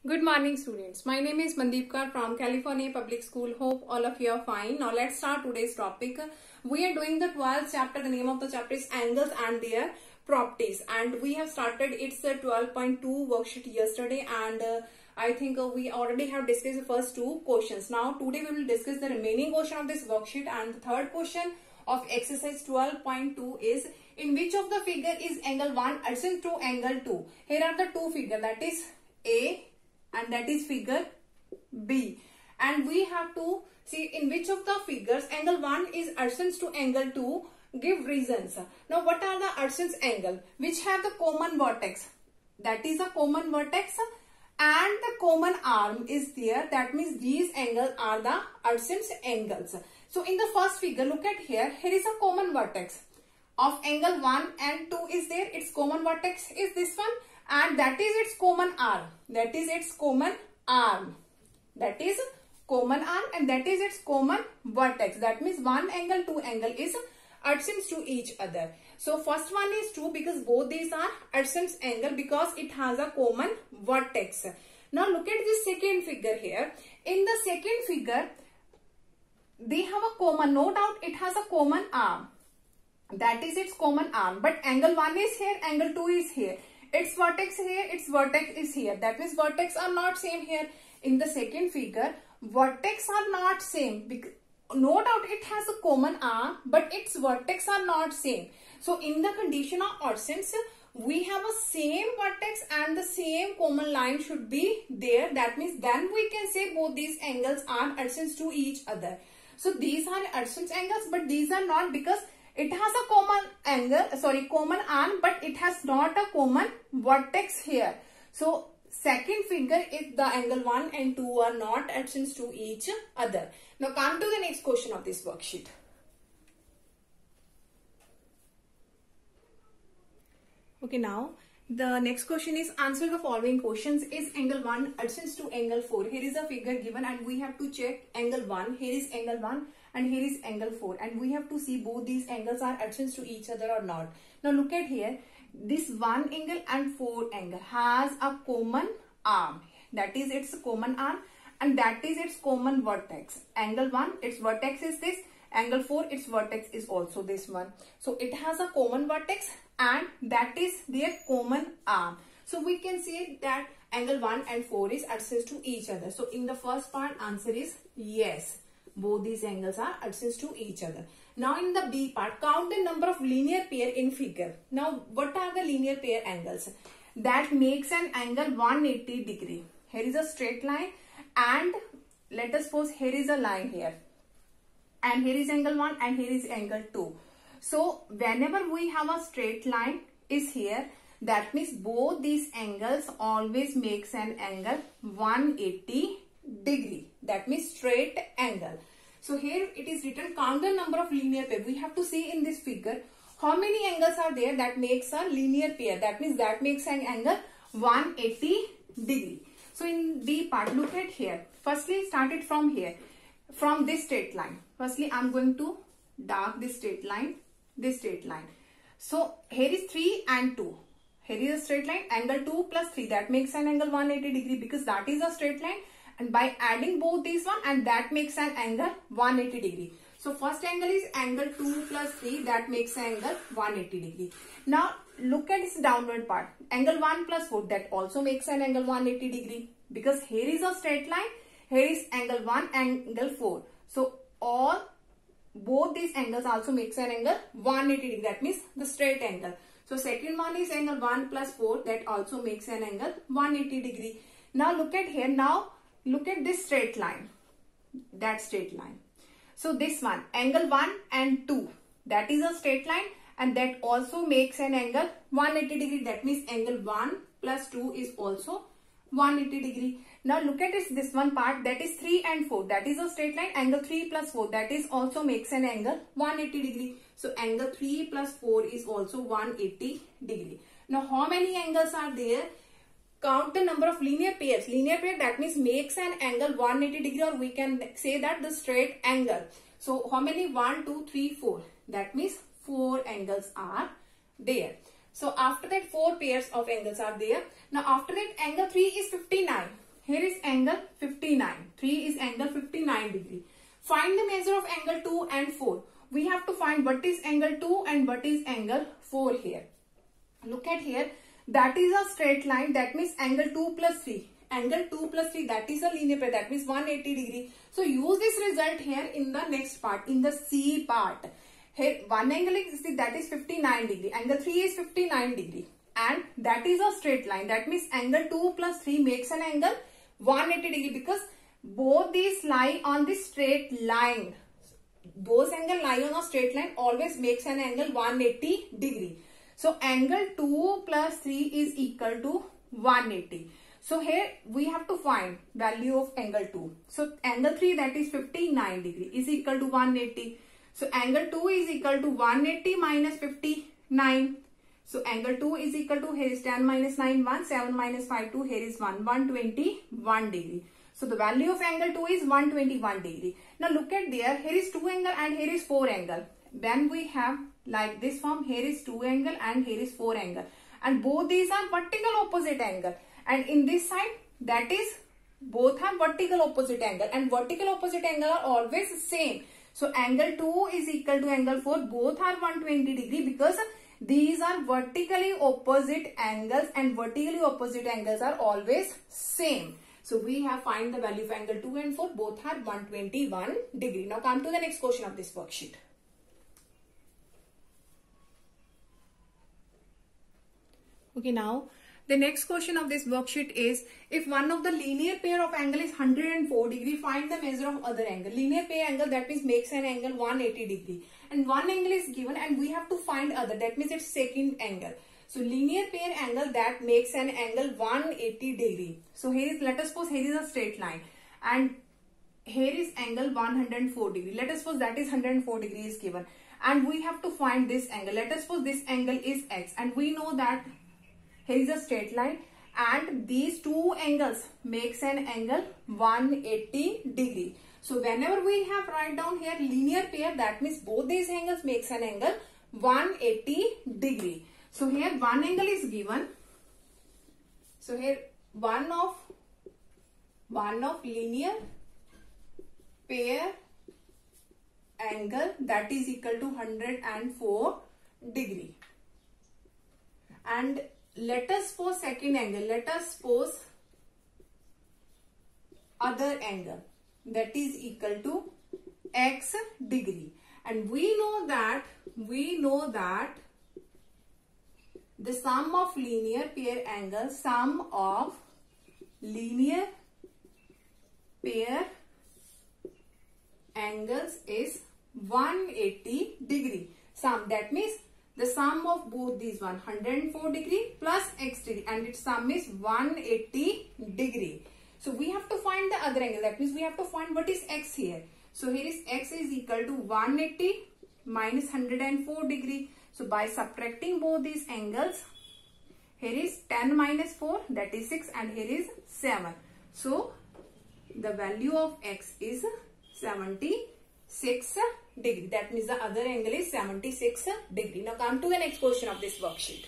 Good morning, students. My name is Mandeep Kaur from California Public School. Hope all of you are fine. Now let's start today's topic. We are doing the 12th chapter. The name of the chapter is Angles and their properties, and we have started its 12.2 worksheet yesterday, and I think we already have discussed the first two questions. Now today we will discuss the remaining question of this worksheet, and the third question of exercise 12.2 is, in which of the figure is angle 1 adjacent to angle 2? Here are the two figures, that is A and that is figure B, and we have to see in which of the figures angle 1 is adjacent to angle 2. Give reasons. Now what are the adjacent angle which have the common vertex? That is a common vertex and the common arm is there. That means these angles are the adjacent angles. So in the first figure, look at here. Here is a common vertex of angle 1 and 2 is there. Its common vertex is this one, and that is its common arm. That is its common arm. That is common arm, and that is its common vertex. That means one angle, two angle is adjacent to each other. So first one is true because both these are adjacent angle because it has a common vertex. Now look at this second figure here. In the second figure, they have a common, no doubt it has a common arm. That is its common arm. But angle 1 is here, angle 2 is here. Its vertex here, its vertex is here. That means vertex are not same here. In the second figure, vertex are not same. Because, no doubt it has a common arm, but its vertex are not same. So in the condition of adjacence, we have a same vertex and the same common line should be there. That means then we can say both these angles are adjacent to each other. So these are adjacent angles, but these are not because it has a common angle, common arm, but it has not a common vertex here. So second figure is the angle 1 and 2 are not adjacent to each other. Now come to the next question of this worksheet. Okay, now the next question is, answer the following questions. Is angle 1 adjacent to angle 4? Here is a figure given and we have to check angle 1. Here is angle 1 and here is angle 4, and we have to see both these angles are adjacent to each other or not. Now look at here. This 1 angle and 4 angle has a common arm. That is its common arm, and that is its common vertex. Angle 1, its vertex is this. Angle 4, its vertex is also this one. So it has a common vertex and that is their common arm. So we can say that angle 1 and 4 is adjacent to each other. So in the first part, answer is yes. Both these angles are adjacent to each other. Now in the B part, count the number of linear pair in figure. Now what are the linear pair angles? That makes an angle 180 degree. Here is a straight line and let us suppose here is a line here. And here is angle 1 and here is angle 2. So whenever we have a straight line is here, that means both these angles always makes an angle 180 degree. That means straight angle. So here it is written, count the number of linear pair. We have to see in this figure how many angles are there that makes a linear pair. That means that makes an angle 180 degree. So in B part, look at here. Firstly, started from here, from this straight line. Firstly, I'm going to dark this straight line, this straight line. So here is 3 and 2. Here is a straight line, angle 2 plus 3. That makes an angle 180 degree because that is a straight line. And by adding both these one, and that makes an angle 180 degree. So first angle is angle 2 plus 3. That makes an angle 180 degree. Now look at this downward part. Angle 1 plus 4. That also makes an angle 180 degree. Because here is a straight line. Here is angle 1 and angle 4. So both these angles also makes an angle 180 degree. That means the straight angle. So second one is angle 1 plus 4. That also makes an angle 180 degree. Now look at here. Now look at this straight line. That straight line. So this one, angle 1 and 2. That is a straight line and that also makes an angle 180 degree. That means angle 1 plus 2 is also 180 degree. Now look at this one part, that is 3 and 4. That is a straight line. Angle 3 plus 4. That is also makes an angle 180 degree. So angle 3 plus 4 is also 180 degree. Now how many angles are there? Count the number of linear pairs. Linear pair, that means makes an angle 180 degree, or we can say that the straight angle. So how many? 1, 2, 3, 4. That means 4 angles are there. So after that 4 pairs of angles are there. Now after that angle 3 is 59. Here is angle 59. 3 is angle 59 degree. Find the measure of angle 2 and 4. We have to find what is angle 2 and what is angle 4 here. Look at here. That is a straight line. That means angle 2 plus 3. Angle 2 plus 3, that is a linear pair. That means 180 degree. So use this result here in the next part, in the C part. Here one angle is, that is 59 degree. Angle 3 is 59 degree. And that is a straight line. That means angle 2 plus 3 makes an angle 180 degree, because both these lie on this straight line. Those angles lie on a straight line always makes an angle 180 degree. So angle 2 plus 3 is equal to 180. So here we have to find value of angle 2. So angle 3, that is 59 degree, is equal to 180. So angle 2 is equal to 180 minus 59. So angle 2 is equal to, here is 10 minus 9, 1, 7 minus 5, 2, here is 1, 121 degree. So the value of angle 2 is 121 degree. Now look at there, here is 2 angle and here is 4 angle. Then we have like this form, here is 2 angle and here is 4 angle. And both these are vertical opposite angle. And in this side, that is, both have vertical opposite angle. And vertical opposite angle are always same. So angle 2 is equal to angle 4. Both are 120 degree, because these are vertically opposite angles and vertically opposite angles are always same. So we have find the value of angle 2 and 4. Both are 121 degree. Now come to the next question of this worksheet. Okay, now the next question of this worksheet is, if one of the linear pair of angle is 104 degree, find the measure of other angle. Linear pair angle, that means makes an angle 180 degree. And one angle is given and we have to find other. That means its second angle. So linear pair angle that makes an angle 180 degree. So here is, let us suppose here is a straight line. And here is angle 104 degree. Let us suppose that is 104 degree is given. And we have to find this angle. Let us suppose this angle is x. And we know that here is a straight line and these two angles makes an angle 180 degree. So whenever we have write down here linear pair, that means both these angles makes an angle 180 degree. So here one angle is given. So here one of linear pair angle, that is equal to 104 degree. And let us suppose second angle. Let us suppose other angle, that is equal to x degree. And we know that the sum of linear pair angles, sum of linear pair angles is 180 degree. Sum, that means the sum of both these 104 degree plus x degree, and its sum is 180 degree. So we have to find the other angle. That means we have to find what is x here. So here is x is equal to 180 minus 104 degree. So by subtracting both these angles, here is 10 minus 4, that is 6, and here is 7. So the value of x is 76 degree. That means the other angle is 76 degree. Now come to the next question of this worksheet.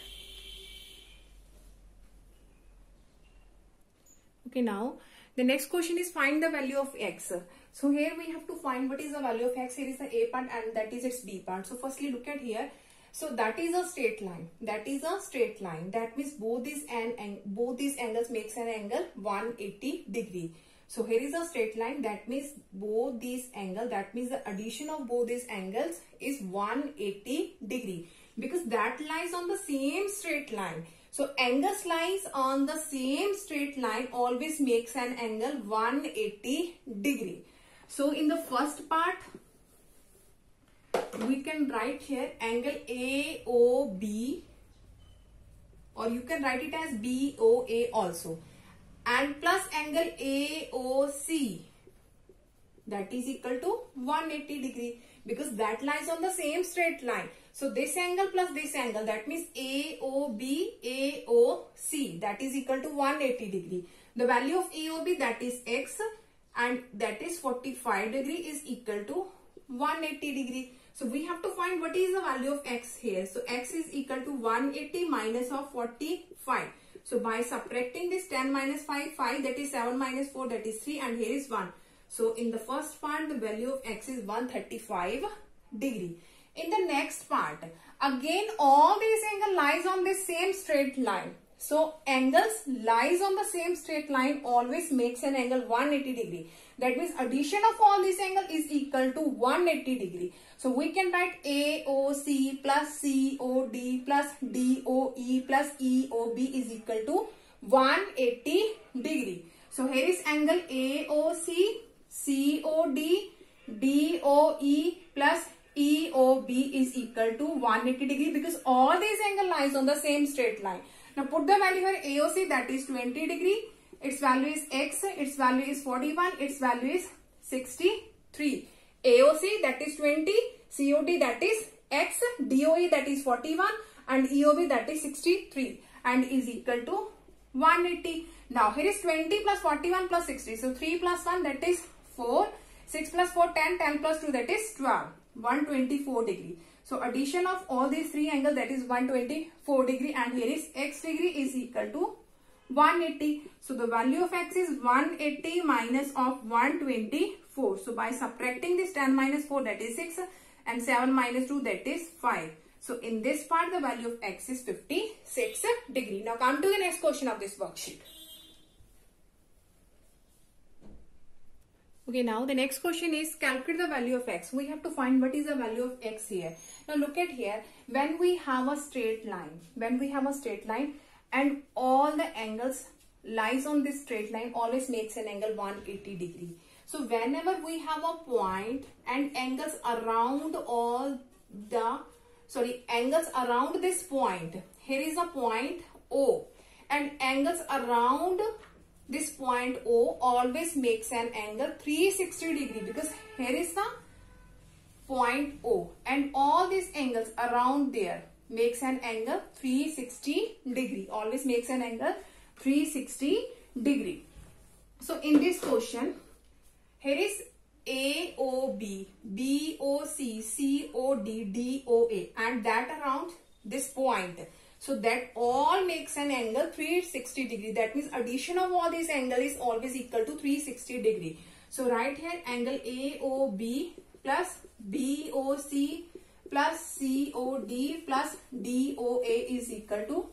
Okay, now the next question is find the value of x. So here we have to find what is the value of x. Here is the a part and that is its b part. So firstly look at here. So that is a straight line. That is a straight line. That means both these angles makes an angle 180 degree. So here is a straight line. That means both these angles, that means the addition of both these angles is 180 degree, because that lies on the same straight line. So angles lies on the same straight line always makes an angle 180 degree. So in the first part, we can write here angle AOB, or you can write it as BOA also, and plus angle AOC, that is equal to 180 degree, because that lies on the same straight line. So this angle plus this angle, that means AOB AOC, that is equal to 180 degree. The value of AOB, that is x, and that is 45 degree, is equal to 180 degree. So we have to find what is the value of x here. So x is equal to 180 minus of 45. So by subtracting this 10 minus 5, 5, that is 7 minus 4, that is 3, and here is 1. So in the first part, the value of x is 135 degree. In the next part, again all these angles lies on the same straight line. So angles lies on the same straight line always makes an angle 180 degree. That means addition of all these angles is equal to 180 degree. So we can write AOC plus COD plus DOE plus EOB is equal to 180 degree. So here is angle AOC, COD, DOE plus EOB is equal to 180 degree because all these angles lies on the same straight line. Now put the value here. AOC, that is 20 degree. Its value is x. Its value is 41. Its value is 63. AOC, that is 20. COD, that is x. DOE, that is 41. And EOB, that is 63. And is equal to 180. Now here is 20 plus 41 plus 60. So 3 plus 1, that is 4. 6 plus 4, 10. 10 plus 2, that is 12. 124 degree. So addition of all these three angles, that is 124 degree, and here is x degree is equal to 180. So the value of x is 180 minus of 124. So by subtracting this 10 minus 4, that is 6, and 7 minus 2, that is 5. So in this part, the value of x is 56 degree. Now come to the next question of this worksheet. Okay, now the next question is calculate the value of x. We have to find what is the value of x here. Now look at here. When we have a straight line, and all the angles lies on this straight line always makes an angle 180 degree. So whenever we have a point and angles around this point, here is a point O, and angles around this point O always makes an angle 360 degree because here is the point O and all these angles around there makes an angle 360 degree. Always makes an angle 360 degree. So in this question, here is AOB, BOC, COD, DOA, and that around this point. So that all makes an angle 360 degree. That means addition of all these angles is always equal to 360 degree. So right here angle AOB plus BOC plus COD plus DOA is equal to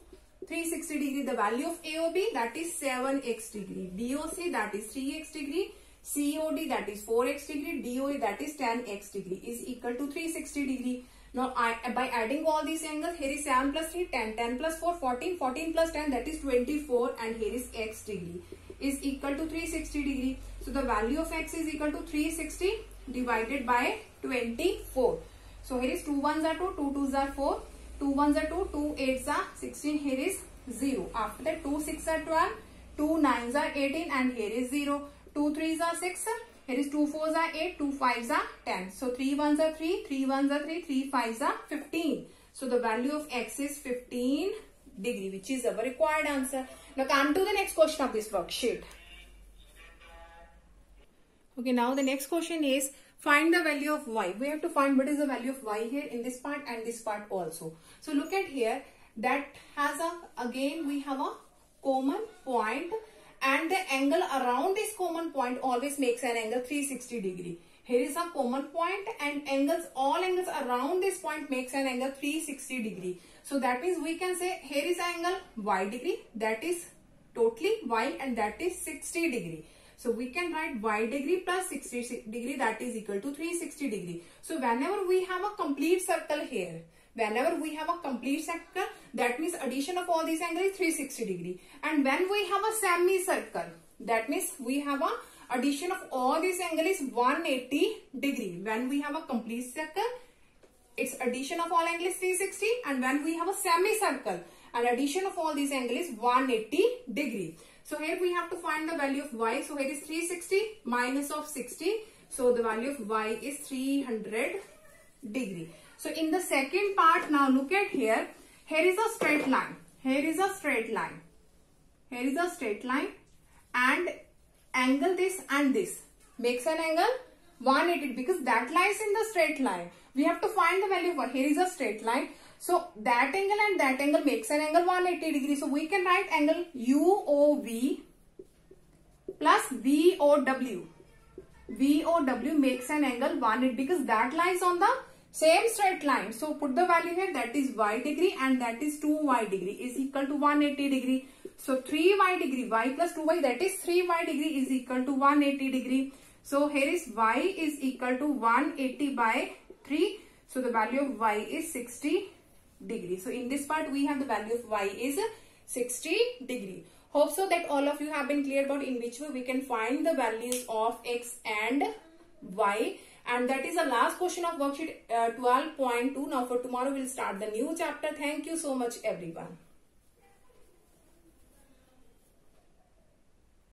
360 degree. The value of AOB, that is 7x degree. BOC, that is 3x degree. COD, that is 4x degree. DOA, that is 10x degree is equal to 360 degree. Now by adding all these angles, here is 7 plus 3, 10, 10 plus 4, 14, 14 plus 10, that is 24, and here is x degree is equal to 360 degree. So the value of x is equal to 360 divided by 24. So here is 2 1s are 2, 2 2s are 4, 2 1s are 2, 2 8s are 16, here is 0. After that 2 6 are 12, 2 9s are 18, and here is 0. 2 3s are 6. Here is 2 4s are 8, 2 5s are 10. So 3 1s are 3, 3 1s are 3, 3 5s are 15. So the value of x is 15 degree, which is our required answer. Now come to the next question of this worksheet. Okay, now the next question is find the value of y. We have to find what is the value of y here in this part and this part also. So look at here, that has again we have a common point, and the angle around this common point always makes an angle 360 degree. Here is a common point and all angles around this point makes an angle 360 degree. So that means we can say here is angle y degree, that is totally y, and that is 60 degree. So we can write y degree plus 60 degree, that is equal to 360 degree. So whenever we have a complete circle here, that means addition of all these angles is 360 degree. And when we have a semicircle, that means we have a addition of all these angles is 180 degree. When we have a complete circle, its addition of all angles is 360, and when we have a semicircle, and addition of all these angles is 180 degree. So here we have to find the value of y. So here is 360 minus of 60. So the value of y is 300 degree. So in the second part, now look at here. Here is a straight line. Here is a straight line. Here is a straight line, and angle this and this makes an angle 180 because that lies in the straight line. We have to find the value of y. Here is a straight line. So that angle and that angle makes an angle 180 degree. So we can write angle UOV plus VOW. VOW makes an angle 180 because that lies on the same straight line. So put the value here, that is y degree and that is 2y degree is equal to 180 degree. So 3y degree, y plus 2y, that is 3y degree is equal to 180 degree. So here is y is equal to 180 by 3. So the value of y is 60 degree. So in this part we have the value of y is 60 degree. Hope so that all of you have been clear about in which way we can find the values of x and y. And that is the last question of worksheet 12.2. Now for tomorrow we'll start the new chapter. Thank you so much everyone.